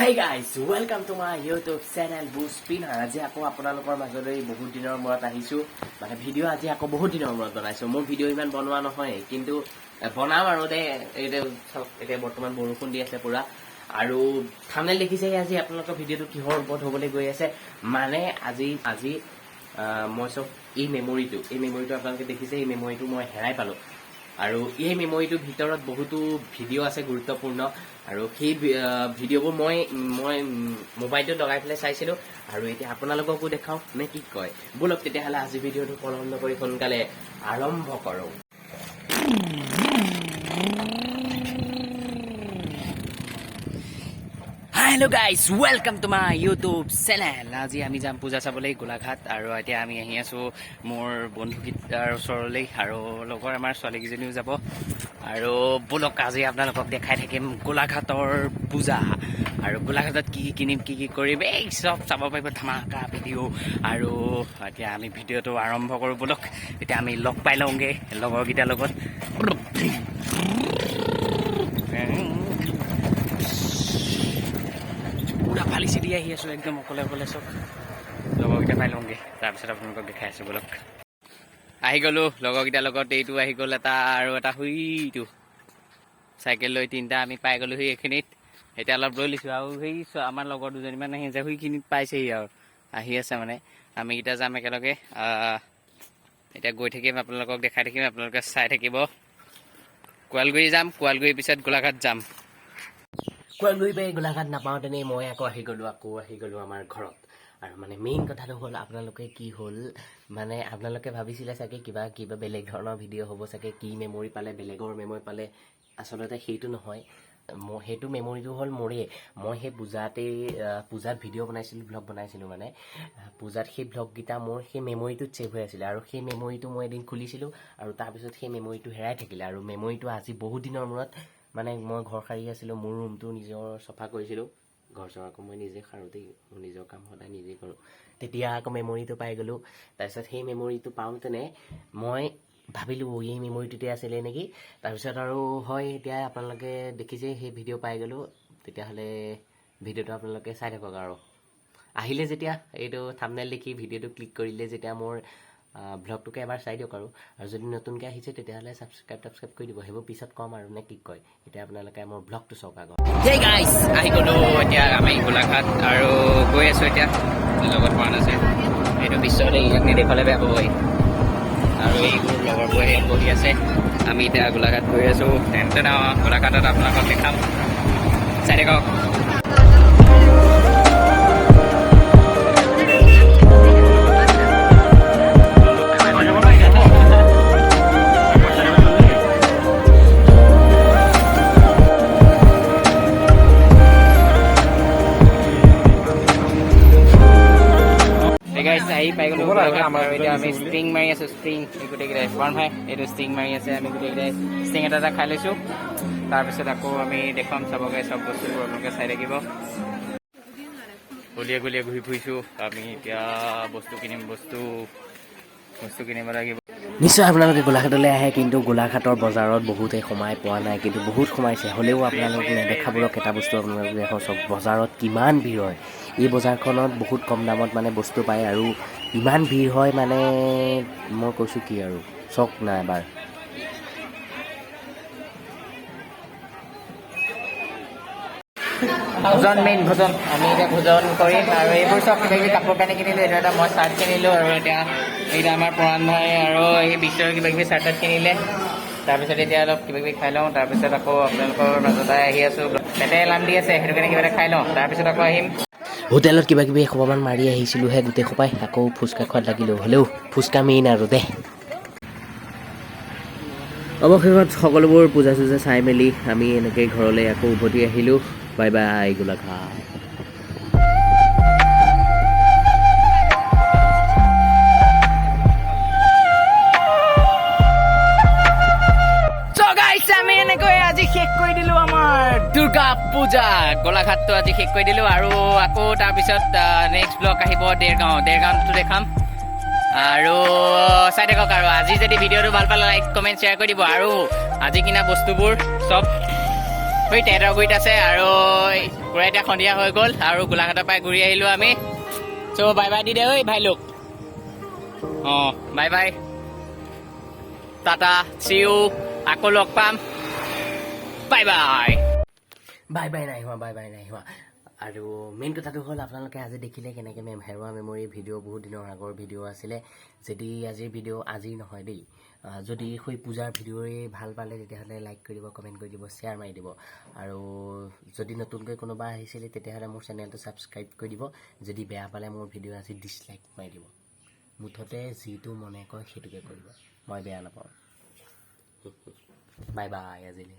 Hey guys, welcome to my YouTube channel Buspinner. আজি আকৌ আপোনালোকৰ মাজলৈ বহুত দিনৰ মূৰত আহিছো মানে ভিডিও আজি আকৌ বহুত দিনৰ মূৰত বনাইছো মোৰ ভিডিও ইমান বনোৱা নহয় কিন্তু বনাম আৰু এটা বৰ্তমান বৰষুণ দি আছে পুৰা আৰু থাম্বনেল দেখিছে আজি আপোনালোকৰ ভিডিওটো কিহৰ ওপৰত হ'বলৈ গৈ আছে মানে আজি মই সব এই মেমৰিটো আপোনালোকে দেখিছে এই মেমৰিটো মই হেৰাই পালো আৰু এই মেমৰিটোৰ ভিতৰত বহুতো ভিডিও আছে গুৰুত্বপূৰ্ণ আৰু সেই ভিডিওবোৰ মই মোবাইলটো লগাই পেলাই চাইছিলো আৰু এতিয়া আপোনালোককো দেখাও নে কি কয় বলক তেতিয়াহ'লে আজি ভিডিওটো পলম কৰি সোনকালে আৰম্ভ কৰোঁ Hello guys, welcome to my YouTube channel. আজি আমি যাম পূজা চাবলৈ গোলাঘাট আৰু এতিয়া আমি আহি আছো মোৰ বন্ধুকিটাৰ ওচৰলৈ আৰু লগৰ আমাৰ ছোৱালীকেইজনীও যাব আৰু বলক আজি আপোনালোকক দেখাই থাকিম গোলাঘাটৰ পূজা আৰু গোলাঘাটত কি কিনিম কি কৰিম এই সব চাব পাৰিব ধামাকা ভিডিও আৰু এতিয়া আমি ভিডিওটো আৰম্ভ কৰোঁ বলক এতিয়া আমি লগ পাই লওঁগে লগৰকেইটাৰ লগত ফালি চিৰি আহি আছো একদম অকলে চব লগৰকেইটা পাই লওঁগে তাৰপিছত আপোনালোকক দেখাই আছো বলক আহি গ'লো লগৰকেইটাৰ লগত এইটো আহি গ'ল এটা আৰু এটা হুইটো চাইকেল লৈ তিনিটা আমি পাই গ'লো এইখিনিত এতিয়া অলপ ৰৈ লৈছোঁ আৰু সেই আমাৰ লগৰ দুজনীমান আহি আছে সেইখিনিত পাইছেহি আৰু আহি আছে মানে আমিকেইটা যাম একেলগে এতিয়া গৈ থাকিম আপোনালোকক দেখাই থাকিম আপোনালোকে চাই থাকিব কোৱালগুৰি যাম কোৱালগুৰিৰ পিছত গোলাঘাট যাম কোৱালগুৰি পাই গোলাঘাট নাপাওঁতেনে মই আকৌ আহি গ'লো আমাৰ ঘৰত আৰু মানে মেইন কথাটো হ'ল আপোনালোকে কি হ'ল মানে আপোনালোকে ভাবিছিলে চাগে কিবা বেলেগ ধৰণৰ ভিডিঅ' হ'ব চাগে কি মেমৰি পালে বেলেগৰ মেমৰি পালে আচলতে সেইটো নহয় সেইটো মেমৰিটো হ'ল মোৰে মই সেই পূজাত ভিডিঅ' বনাইছিলোঁ ব্লগ বনাইছিলোঁ মানে পূজাত সেই ব্লগকেইটা মোৰ সেই মেমৰিটোত ছেভ হৈ আছিলে আৰু সেই মেমৰিটো মই এদিন খুলিছিলোঁ আৰু তাৰপিছত সেই মেমৰিটো হেৰাই থাকিলে আৰু মেমৰিটো আজি বহুত দিনৰ মূৰত মানে মই ঘৰ সাৰি আছিলোঁ মোৰ ৰুমটো নিজৰ চফা কৰিছিলোঁ ঘৰ চৰ আকৌ মই নিজে সাৰোঁতেই মোৰ নিজৰ কাম সদায় নিজে কৰোঁ তেতিয়া আকৌ মেমৰিটো পাই গ'লোঁ তাৰপিছত সেই মেমৰিটো পাওঁতেনে মই ভাবিলোঁ এই মেমৰিটোতে আছিলে নেকি তাৰপিছত আৰু হয় এতিয়া আপোনালোকে দেখিছে সেই ভিডিঅ' পাই গ'লোঁ তেতিয়াহ'লে ভিডিঅ'টো আপোনালোকে চাই থাকক আৰু আহিলে যেতিয়া এইটো থাম্বনেল দেখি ভিডিঅ'টো ক্লিক কৰিলে যেতিয়া মোৰ ব্লগটোকে এবাৰ চাই দিয়ক আৰু যদি নতুনকৈ আহিছে তেতিয়াহ'লে ছাবস্ক্ৰাইব কৰি দিব সেইবোৰ পিছত ক'ম আৰু নে কি কয় এতিয়া আপোনালোকে মোৰ ব্লগটো চাওক আগত হেই গাইজ আহি গ'লোঁ এতিয়া আমি গোলাঘাট আৰু গৈ আছোঁ এতিয়া লগত পোৱা আছে এইটো বিশ্বত ইয়াক নেদেখালে বেয়া পাবই আৰু এইবোৰ লগৰবোৰ ইয়াত বহি আছে আমি এতিয়া গোলাঘাট গৈ আছোঁ তেন্তে গোলাঘাটত আপোনালোকক দেখাম চাই থাকক আহি পাই গ'লো এতিয়া আমি ষ্ট্ৰিং মাৰি আছোঁ ষ্ট্ৰিং গোটেইকেইটাই বৰ্ণ ভাই এইটো ষ্ট্ৰিং মাৰি আছে আমি গোটেইকেইটাই ষ্ট্ৰিং এটা খাই লৈছোঁ তাৰপিছত আকৌ আমি দেখুৱাম চাবগৈ চব বস্তুবোৰ আপোনালোকে চাই থাকিব গলিয়ে ঘূৰি ফুৰিছোঁ আমি এতিয়া বস্তু কিনিব লাগিব নিশ্চয় আপোনালোকে গোলাঘাটলৈ আহে কিন্তু গোলাঘাটৰ বজাৰত বহুতেই সোমাই পোৱা নাই কিন্তু বহুত সোমাইছে হ'লেও আপোনালোকে নেদেখাবলক এটা বস্তু আপোনালোকে দেখক চব বজাৰত কিমান ভিৰ হয় এই বজাৰখনত বহুত কম দামত মানে বস্তু পায় আৰু ইমান ভিৰ হয় মানে মই কৈছোঁ কি আৰু চক নাই এবাৰ মেইন ভোজন আমি এতিয়া ভোজন কৰিম আৰু এইবোৰ চব কিবাকিবি কাপোৰ কানি কিনিলোঁ এইটো এটা মই চাৰ্ট কিনিলোঁ আৰু এতিয়া এইটো আমাৰ পুৰাণ ভাই আৰু এই বিশ্বৰ কিবাকিবি চাৰ্ট কিনিলে তাৰপিছত এতিয়া অলপ কিবাকিবি খাই লওঁ তাৰপিছত আকৌ আপোনালোকৰ মাজতে আহি আছোঁ পেটে এলাৰ্ম দি আছে সেইটো কাৰণে কিবা এটা খাই লওঁ তাৰপিছত আকৌ আহিম হোটেলত কিবাকিবি এসোপামান মাৰি আহিছিলোঁহে গোটেই সোপাই আকৌ ফুচকা খোৱাত লাগিলোঁ হ'লেও ফুচকা মেইন আৰু দে অৱশেষত সকলোবোৰ পূজা চূজা চাই মেলি আমি এনেকৈ ঘৰলৈ আকৌ উভতি আহিলোঁ বাই বাই গোলাঘাট আমি এনেকৈ আজি শেষ কৰি দিলোঁ আমাৰ দুৰ্গা পূজা গোলাঘাটটো আজি শেষ কৰি দিলোঁ আৰু আকৌ তাৰপিছত নেক্সট ব্লগ আহিব দেৰগাঁৱতো দেখাম আৰু চাই থাকক আৰু আজি যদি ভিডিঅ'টো ভাল পালে লাইক কমেণ্ট শ্বেয়াৰ কৰি দিব আৰু আজি কিনা বস্তুবোৰ চব সেই তেহেঁতৰগুৰিত আছে আৰু পূৰা এতিয়া সন্ধিয়া হৈ গ'ল আৰু গোলাঘাটৰ পৰাই ঘূৰি আহিলোঁ আমি চ' বাই বাই দি দে ঐ ভাই লোক অঁ bye bye tata see you আকৌ লগ পাম বাই বাই বাই বাই নাই হোৱা আৰু মেইন কথাটো হ'ল আপোনালোকে আজি দেখিলে কেনেকৈ হেৰুৱা মেমৰি ভিডিঅ' বহুত দিনৰ আগৰ ভিডিঅ' আছিলে যদি আজিৰ ভিডিঅ' আজি নহয় দেই যদি সেই পূজাৰ ভিডিঅ'ই ভাল পালে তেতিয়াহ'লে লাইক কৰি দিব কমেণ্ট কৰি দিব শ্বেয়াৰ মাৰি দিব আৰু যদি নতুনকৈ কোনোবা আহিছিলে তেতিয়াহ'লে মোৰ চেনেলটো ছাবস্ক্ৰাইব কৰি দিব যদি বেয়া পালে মোৰ ভিডিঅ' আজি ডিছলাইক মাৰি দিব মুঠতে যিটো মনে কয় সেইটোকে কৰিব মই বেয়া নাপাওঁ বাই বাই আজিলৈ